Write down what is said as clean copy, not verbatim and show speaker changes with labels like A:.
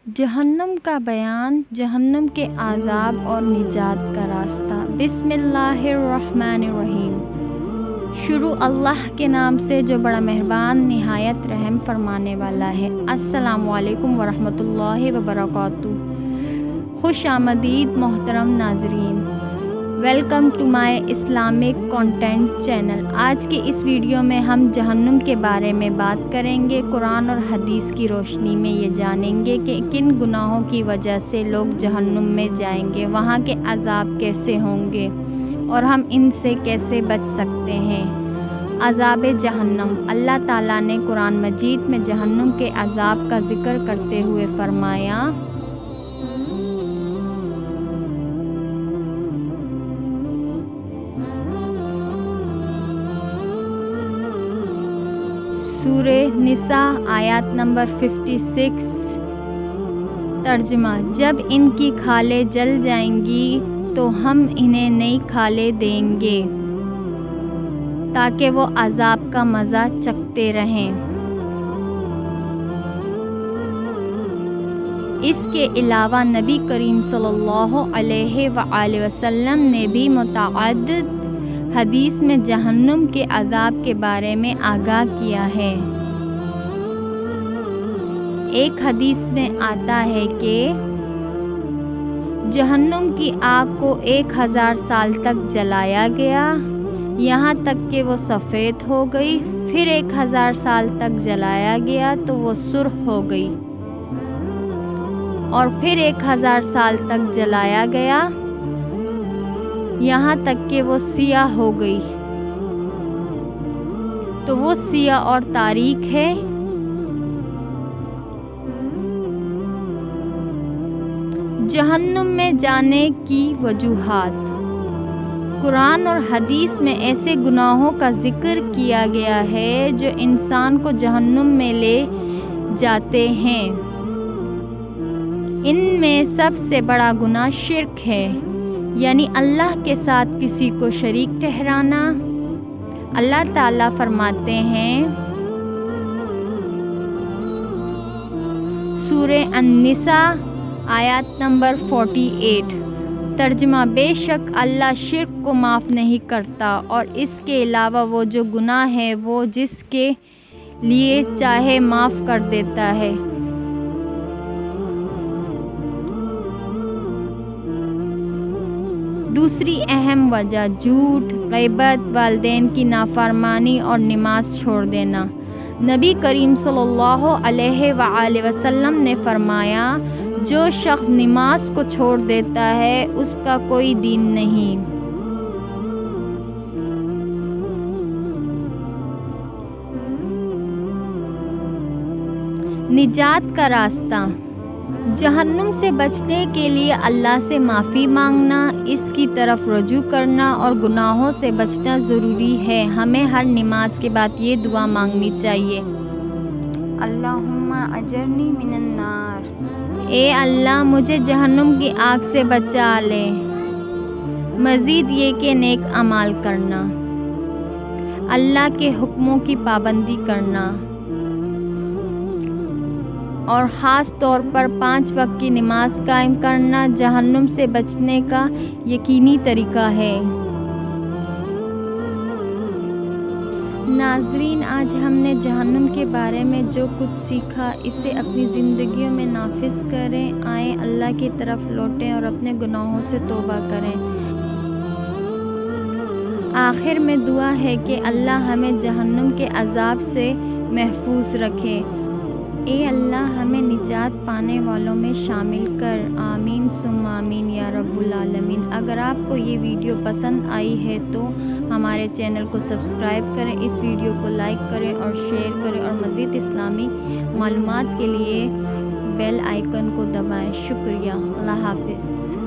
A: जहन्नम का बयान, जहन्नम के आज़ाब और निजात का रास्ता। बिस्मिल्लाहिर्रहमानिर्रहीम। शुरू अल्लाह के नाम से जो बड़ा मेहरबान निहायत रहम फरमाने वाला है। अस्सलामु अलैकुम वरहमतुल्लाहि वबरकातुहू। खुश आमदीद मोहतरम नाजरीन, welcome to my Islamic content channel. आज की इस वीडियो में हम जहन्नुम के बारे में बात करेंगे। कुरान और हदीस की रोशनी में ये जानेंगे कि किन गुनाहों की वजह से लोग जहन्नुम में जाएंगे, वहाँ के अज़ाब कैसे होंगे और हम इनसे कैसे बच सकते हैं। अज़ाब जहन्नम। अल्लाह ताला ने कुरान मजीद में जहन्नुम के अज़ाब का ज़िक्र करते हुए फ़रमाया, सूरे निसा आयत नंबर 56। तर्जुमा। जब इनकी खालें जल जाएंगी तो हम इन्हें नई खालें देंगे ताकि वो अज़ाब का मज़ा चखते रहें। इसके अलावा नबी करीम सल्लल्लाहु अलैहि वसल्लम ने भी मुतअद्दिद हदीस में जहन्नुम के अज़ाब के बारे में आगाह किया है। एक हदीस में आता है कि जहन्नुम की आग को 1000 साल तक जलाया गया, यहाँ तक कि वो सफ़ेद हो गई। फिर 1000 साल तक जलाया गया तो वो सुर्ख हो गई, और फिर 1000 साल तक जलाया गया, यहाँ तक कि वो सियाह हो गई। तो वो सियाह और तारीक है। जहन्नुम में जाने की वजूहात। कुरान और हदीस में ऐसे गुनाहों का ज़िक्र किया गया है जो इंसान को जहन्नुम में ले जाते हैं। इनमें सबसे बड़ा गुनाह शिर्क है, यानी अल्लाह के साथ किसी को शरीक ठहराना। अल्लाह ताला फरमाते हैं सूरे अन-निसा आयत नंबर 48। तर्जुमा। बेशक अल्लाह शिर्क को माफ़ नहीं करता, और इसके अलावा वो जो गुनाह है वो जिसके लिए चाहे माफ़ कर देता है। दूसरी अहम वजह झूठ, ग़ीबत, वालिदैन की नाफरमानी और नमाज छोड़ देना। नबी करीम सल्लल्लाहु अलैहि वसल्लम ने फरमाया, जो शख्स नमाज को छोड़ देता है उसका कोई दीन नहीं। निजात का रास्ता। जहन्नुम से बचने के लिए अल्लाह से माफ़ी मांगना, इसकी तरफ रुजू करना और गुनाहों से बचना ज़रूरी है। हमें हर नमाज के बाद ये दुआ मांगनी चाहिए, अल्लाहुम्मा अजरनी मिनन नार। ए अल्लाह, मुझे जहन्नुम की आग से बचा ले। मज़ीद ये कि नेक अमाल करना, अल्लाह के हुक्मों की पाबंदी करना, और ख़ास तौर पर 5 वक्त की नमाज कायम करना जहन्नुम से बचने का यकीनी तरीका है। नाज़रीन, आज हमने जहन्नुम के बारे में जो कुछ सीखा, इसे अपनी ज़िंदगियों में नाफिज करें। आए अल्लाह की तरफ लौटें और अपने गुनाहों से तौबा करें। आखिर में दुआ है कि अल्लाह हमें जहन्नुम के अज़ाब से महफूज रखे। ए अल्लाह, हमें निजात पाने वालों में शामिल कर। आमीन सुम्मा आमीन या रब्बुल आलमीन। अगर आपको ये वीडियो पसंद आई है तो हमारे चैनल को सब्सक्राइब करें, इस वीडियो को लाइक करें और शेयर करें, और मज़ीद इस्लामी मालूमात के लिए बेल आइकन को दबाएं। शुक्रिया। अल्लाह हाफ़िज़।